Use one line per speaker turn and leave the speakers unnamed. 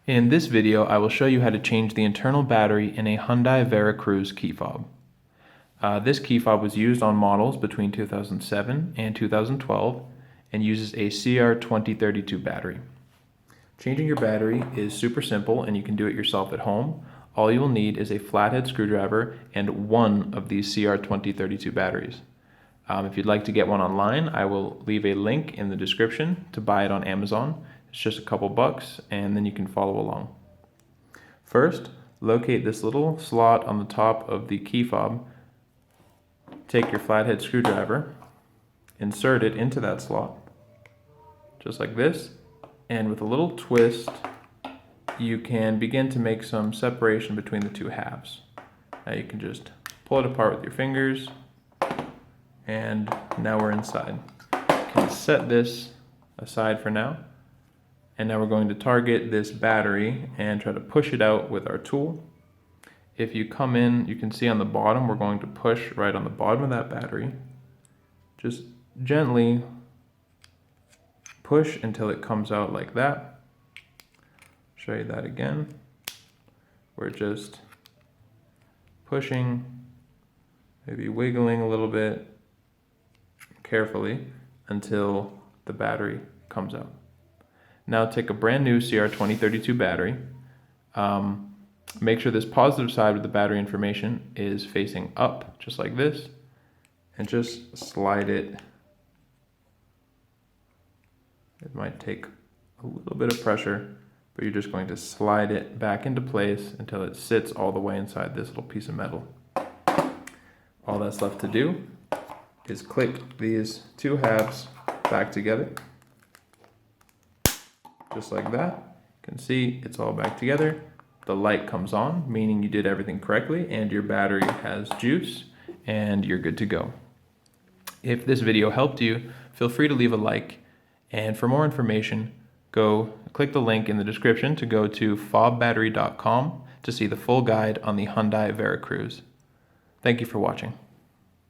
In this video, I will show you how to change the internal battery in a Hyundai Veracruz key fob. This key fob was used on models between 2007 and 2012 and uses a CR2032 battery. Changing your battery is super simple and you can do it yourself at home. All you will need is a flathead screwdriver and one of these CR2032 batteries. If you'd like to get one online, I will leave a link in the description to buy it on Amazon. It's just a couple bucks and then you can follow along. First, locate this little slot on the top of the key fob. Take your flathead screwdriver, insert it into that slot, just like this, and with a little twist, you can begin to make some separation between the two halves. Now you can just pull it apart with your fingers, and now we're inside. You can set this aside for now, and now we're going to target this battery and try to push it out with our tool. If you come in, you can see on the bottom, we're going to push right on the bottom of that battery. Just gently push until it comes out like that. Show you that again. We're just pushing, maybe wiggling a little bit carefully until the battery comes out. Now take a brand new CR2032 battery. Make sure this positive side with the battery information is facing up, just like this, and just slide it. It might take a little bit of pressure, but you're just going to slide it back into place until it sits all the way inside this little piece of metal. All that's left to do is click these two halves back together, just like that. You can see it's all back together. The light comes on, meaning you did everything correctly and your battery has juice and you're good to go. If this video helped you, feel free to leave a like, and for more information, go click the link in the description to go to fobbattery.com to see the full guide on the Hyundai Veracruz. Thank you for watching.